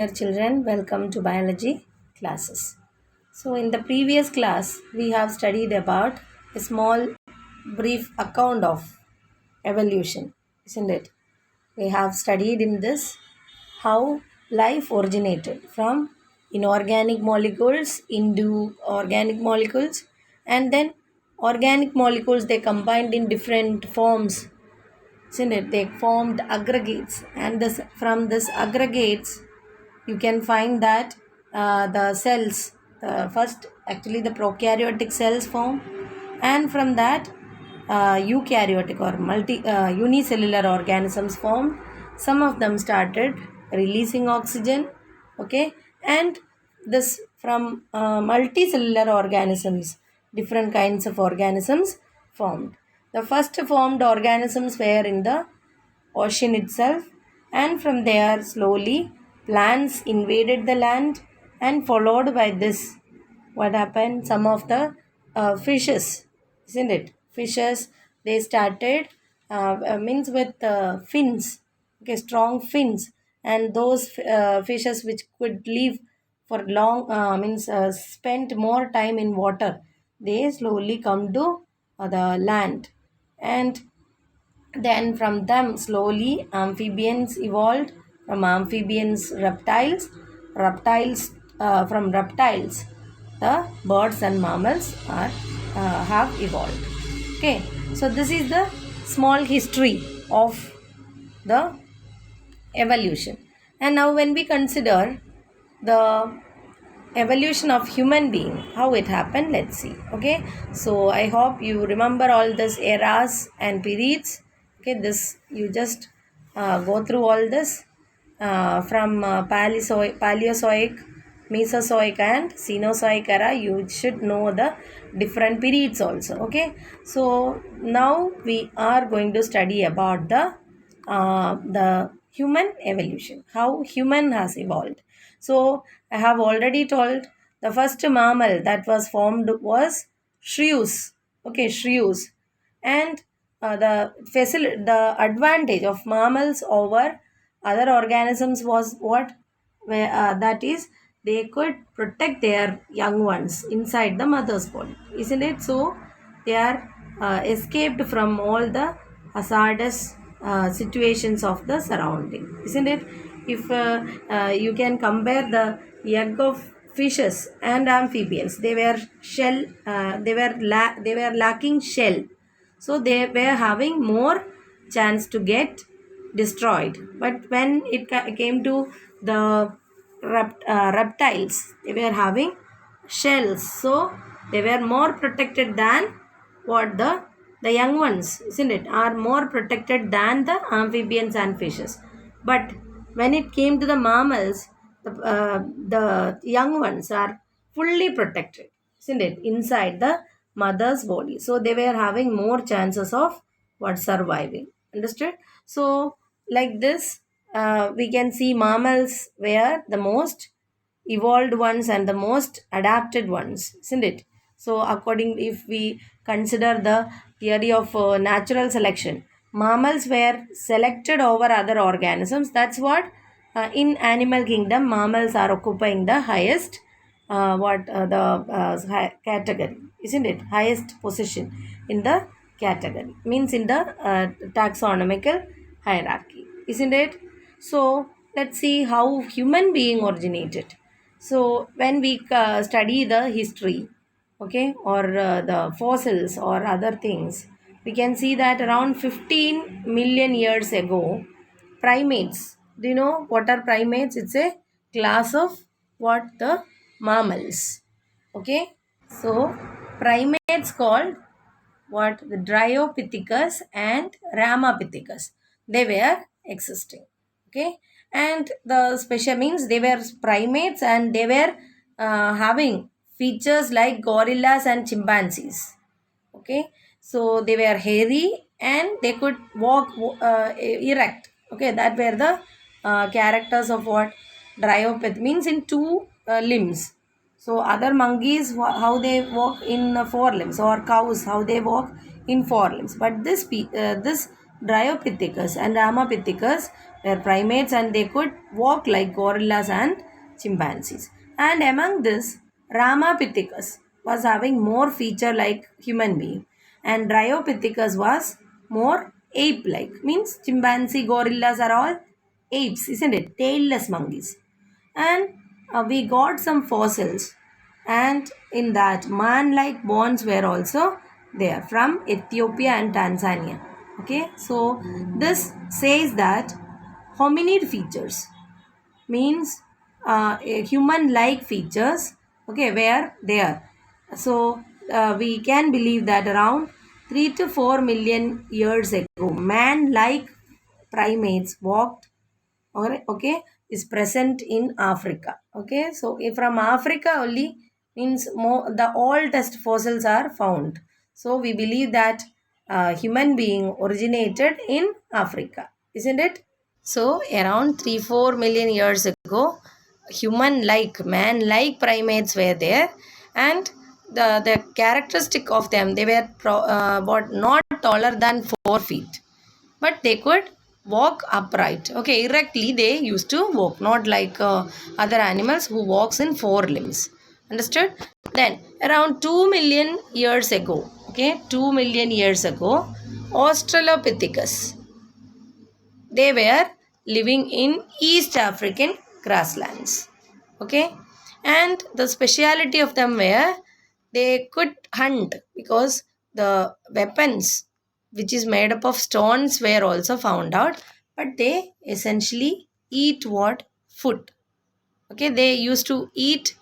Dear children, welcome to biology classes. So, in the previous class, we have studied about a small brief account of evolution, isn't it? We have studied in this how life originated from inorganic molecules into organic molecules, and then organic molecules they combined in different forms, isn't it? They formed aggregates, and from this aggregates you can find that the cells, the first actually the prokaryotic cells form, and from that eukaryotic or unicellular organisms formed. Some of them started releasing oxygen, okay, and this from multicellular organisms, different kinds of organisms formed. The first formed organisms were in the ocean itself, and from there slowly plants invaded the land, and followed by this what happened, some of the fishes, isn't it, fishes, they started means with fins, okay, strong fins, and those fishes which could live for long means spent more time in water, they slowly come to the land. And then from them slowly amphibians evolved, from amphibians reptiles, from reptiles the birds and mammals are have evolved. Okay, so this is the small history of the evolution. And now when we consider the evolution of human being, how it happened, let's see. Okay, so I hope you remember all this eras and periods. Okay, this you just go through all this from paleozoic, mesozoic and cenozoic era. You should know the different periods also. Okay, so now we are going to study about the human evolution, how human has evolved. So I have already told the first mammal that was formed was shrews. Okay, shrews. And the advantage of mammals over other organisms was what? That is, they could protect their young ones inside the mother's body, isn't it? So they are escaped from all the hazardous situations of the surrounding, isn't it? If you can compare the egg of fishes and amphibians, they were they were lacking shell, so they were having more chance to get destroyed. But when it came to the reptiles, they were having shells, so they were more protected than what the young ones, isn't it, are more protected than the amphibians and fishes. But when it came to the mammals, the young ones are fully protected, isn't it, inside the mother's body, so they were having more chances of what, surviving. Understood? So like this, we can see mammals were the most evolved ones and the most adapted ones, isn't it? So according, if we consider the theory of natural selection, mammals were selected over other organisms. That's what, in animal kingdom mammals are occupying the highest category, isn't it, highest position in the category, means in the taxonomical hierarchy, isn't it? So let's see how human being originated. So when we study the history, okay, or the fossils or other things, we can see that around 15 million years ago, primates, do you know what are primates? It's a class of what, the mammals. Okay, so primates called what, the Dryopithecus and Ramapithecus, they were existing. Okay, and the special means they were primates and they were having features like gorillas and chimpanzees. Okay, so they were hairy and they could walk erect. Okay, that were the characters of what, Dryopith, means in two limbs. So other monkeys, how they walk in four limbs, or cows how they walk in four limbs. But this Dryopithecus and Ramapithecus They are primates and they could walk like gorillas and chimpanzees. And among this, Ramapithecus was having more feature like human being, and Dryopithecus was more ape-like. Means chimpanzee, gorillas are all apes, isn't it? Tailless monkeys. And we got some fossils, and in that man-like bones were also there from Ethiopia and Tanzania. Okay, so this says that hominid features means human like features, okay, were there. So we can believe that around 3 to 4 million years ago man like primates walked, or okay, is present in Africa. Okay, so if from Africa only, means more the oldest fossils are found. So we believe that human being originated in Africa, isn't it? So, around 3 4 million years ago, human like, man like primates were there, and the characteristic of them, they were what not taller than 4 feet, but they could walk upright. Okay, erectly they used to walk, not like other animals who walks in 4 limbs. Understood? Then, around 2 million years ago, okay, 2 million years ago, Australopithecus, they were living in East African grasslands. Okay, and the speciality of them were they could hunt because the weapons which is made up of stones were also found out, but they essentially eat what? Food. Okay, they used to eat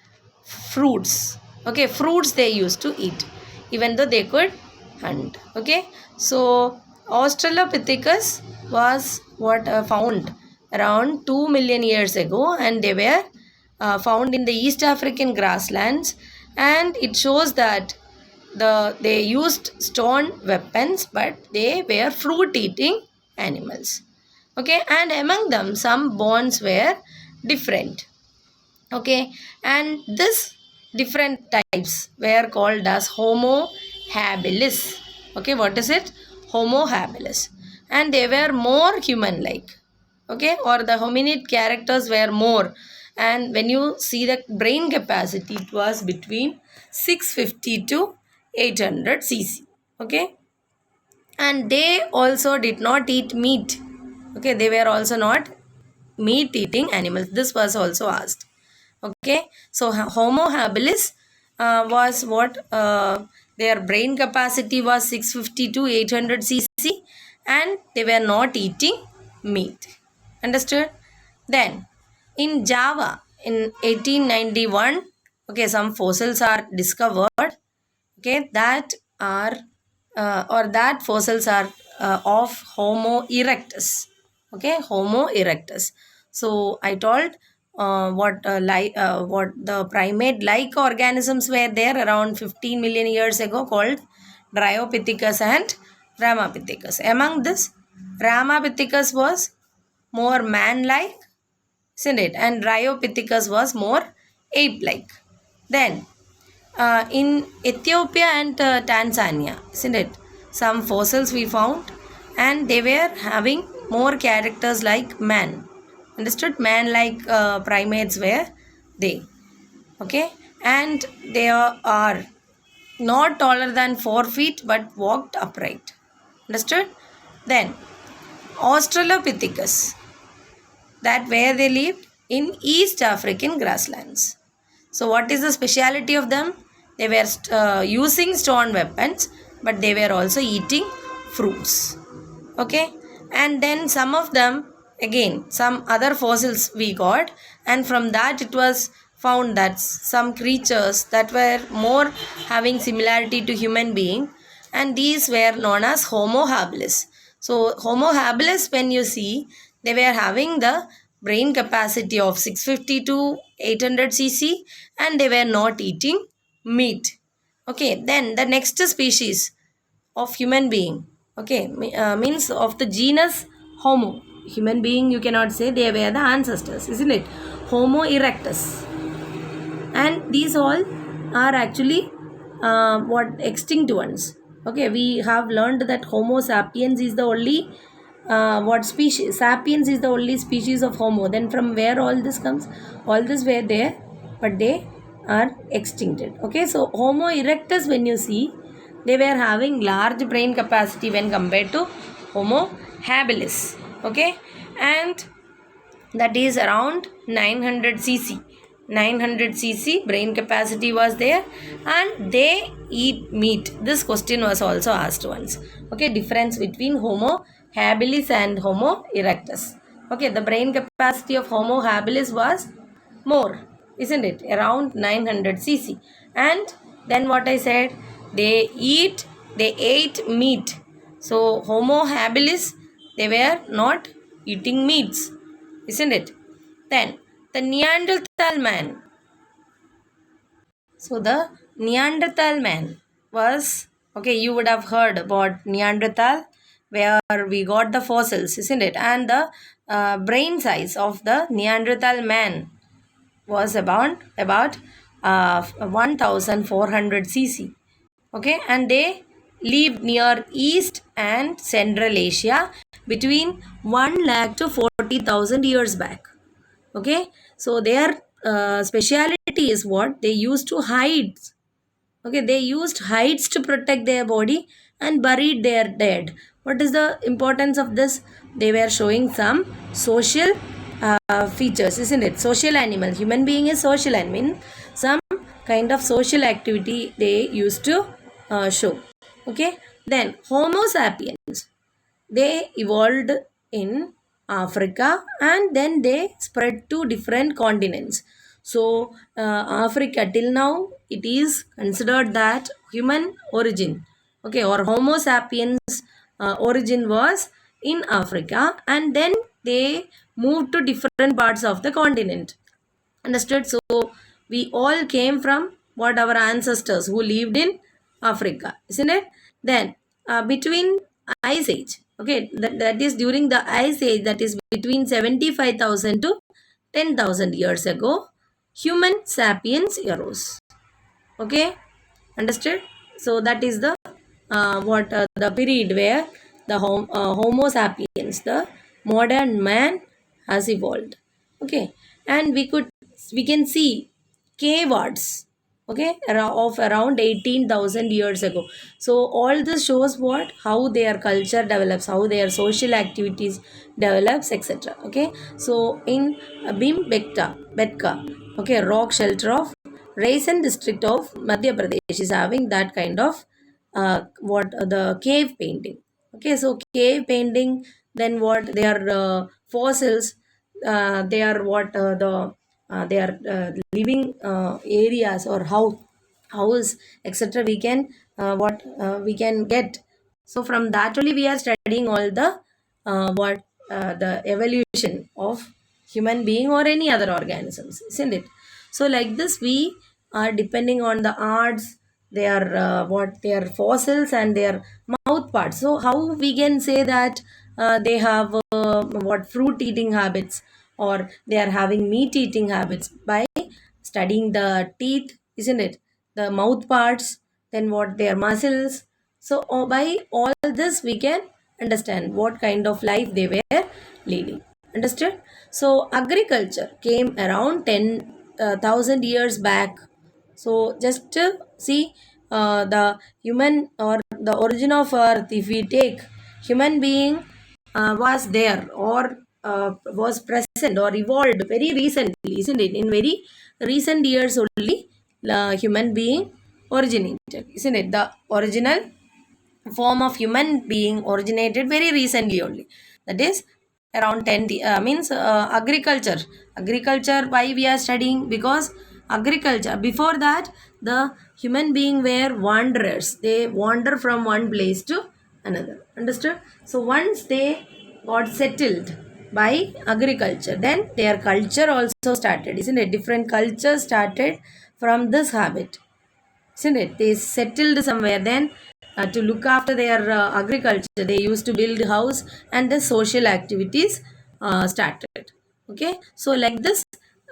fruits. Okay, fruits they used to eat even though they could hunt. Okay, so Australopithecus was what found around 2 million years ago, and they were found in the East African grasslands, and it shows that they used stone weapons, but they were fruit eating animals. Okay, and among them some bones were different. Okay, and this different types were called as Homo habilis. Okay, what is it? Homo habilis, and they were more human like. Okay, or the hominid characters were more, and when you see the brain capacity, it was between 650 to 800 cc. Okay, and they also did not eat meat. Okay, they were also not meat eating animals. This was also asked. Okay, so Homo habilis was what their brain capacity was 650 to 800 cc, and they were not eating meat. Understood? Then in Java in 1891, okay, some fossils are discovered, okay, that are or that fossils are of Homo erectus. Okay, Homo erectus. So I told what the primate like organisms were there around 15 million years ago, called Dryopithecus and Ramapithecus. Among this, Ramapithecus was more man like, isn't it? And Dryopithecus was more ape like. Then in Ethiopia and Tanzania, isn't it? Some fossils we found, and they were having more characters like man. Understood? Man like primates were they. Okay, and they are not taller than 4 feet but walked upright. Understood? Then Australopithecus, that where they lived in East African grasslands. So what is the speciality of them? They were using stone weapons, but they were also eating fruits. Okay, and then some of them, again some other fossils we got, and from that it was found that some creatures that were more having similarity to human being, and these were known as Homo habilis. So Homo habilis, when you see, they were having the brain capacity of 650 to 800 cc, and they were not eating meat. Okay, then the next species of human being, okay, means of the genus Homo. Human being, you cannot say, they were the ancestors, isn't it? Homo erectus. And these all are actually what extinct ones. Okay, we have learned that Homo sapiens is the only what species? Sapiens is the only species of Homo. Then from where all this comes? All this were there, but they are extincted. Okay, so Homo erectus, when you see, they were having large brain capacity when compared to Homo habilis. Okay, and that is around 900 cc. 900 cc brain capacity was there, and they eat meat. This question was also asked once. Okay, difference between Homo habilis and Homo erectus. Okay, the brain capacity of Homo habilis was more, isn't it? Around 900 cc. And then what I said, they ate meat. So Homo habilis, they were not eating meats, isn't it? Then the Neanderthal man. So the Neanderthal man was, okay, you would have heard about Neanderthal, where we got the fossils, isn't it? And the brain size of the Neanderthal man was about 1400 cc. Okay, and they lived near East and Central Asia between 1 lakh to 40,000 years back. Okay, so their speciality is what they used to hide. Okay, they used hides to protect their body and buried their dead. What is the importance of this? They were showing some social features, isn't it? Social animal. Human being is social animal. Some kind of social activity they used to show. Okay, then Homo sapiens, they evolved in Africa and then they spread to different continents. So, Africa till now it is considered that human origin, okay, or Homo sapiens origin was in Africa, and then they moved to different parts of the continent. Understood? So, we all came from what our ancestors who lived in Africa, isn't it? Then, between Ice Age, okay, that is during the Ice Age, that is between 75,000 to 10,000 years ago, human sapiens arose. Okay, understood? So, that is the the period where the Homo sapiens, the modern man, has evolved. Okay, and we can see cave arts, okay, of around 18,000 years ago. So all this shows what, how their culture develops, how their social activities develops, etc. Okay, so in Bhimbekta Betka, okay, rock shelter of Raisin district of Madhya Pradesh is having that kind of what the cave painting. Okay, so cave painting, then what, they are fossils, they are what they are living areas or house, etc. We can what we can get. So from that only we are studying all the what the evolution of human being or any other organisms, isn't it? So like this we are depending on the arts, their what their fossils and their mouth parts. So how we can say that they have what fruit eating habits, or they are having meat eating habits, by studying the teeth, isn't it? The mouth parts, then what their muscles. So by all this we can understand what kind of life they were leading. Understood? So agriculture came around 10,000 years back. So just to see the human or the origin of earth, if we take human being was there or was present or evolved very recently, isn't it? In very recent years only, the human being originated, isn't it? The original form of human being originated very recently only. That is around 10 means agriculture, why we are studying? Because agriculture, before that the human being were wanderers, they wander from one place to another. Understood? So once they got settled by agriculture, then their culture also started, isn't it? Different cultures started from this habit, isn't it? They settled somewhere. Then to look after their agriculture, they used to build house, and the social activities started. Okay, so like this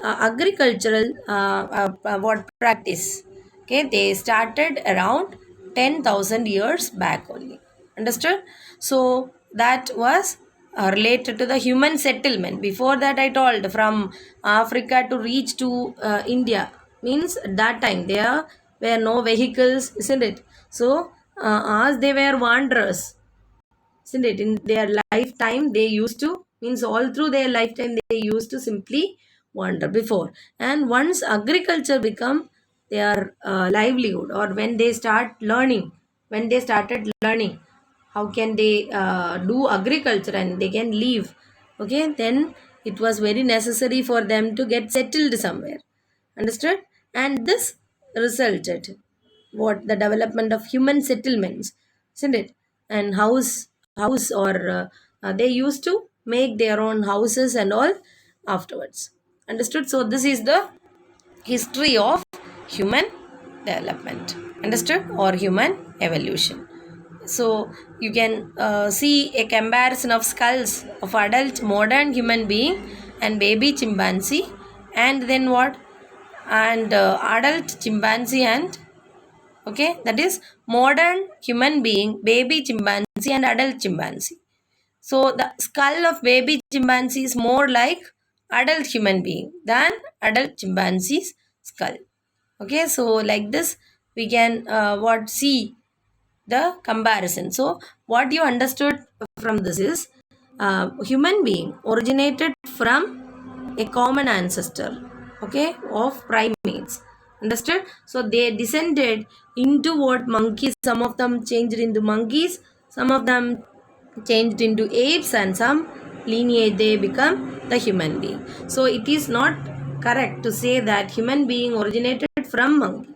agricultural what practice, okay, they started around 10,000 years back only. Understood? So that was related to the human settlement. Before that, I told from Africa to reach to India means at that time there were no vehicles, isn't it? So, as they were wanderers, isn't it? In their lifetime, they used to means all through their lifetime they used to simply wander before. And once agriculture become their livelihood, or when they started learning how can they do agriculture and they can live, okay, then it was very necessary for them to get settled somewhere, understood. And this resulted what the development of human settlements, isn't it? And house or they used to make their own houses and all afterwards, understood. So this is the history of human development, understood, or human evolution. So you can see a comparison of skulls of adult modern human being and baby chimpanzee, and then what, and adult chimpanzee and, okay, that is modern human being, baby chimpanzee and adult chimpanzee. So the skull of baby chimpanzee is more like adult human being than adult chimpanzee's skull. Okay, so like this we can what see the comparison. So what you understood from this is human being originated from a common ancestor, okay, of primates, understood. So they descended into what monkeys, some of them changed into monkeys, some of them changed into apes, and some lineage they become the human being. So it is not correct to say that human being originated from monkey.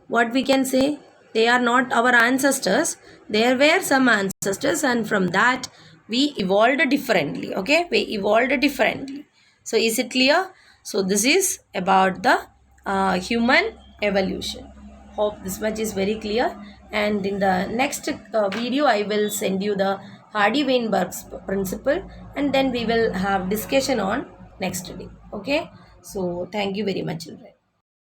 What we can say, they are not our ancestors, there were some ancestors and from that we evolved differently, okay, we evolved differently. So is it clear? So this is about the human evolution. Hope this much is very clear. And in the next video I will send you the Hardy Weinberg's principle, and then we will have discussion on next day, okay. So thank you very much, children.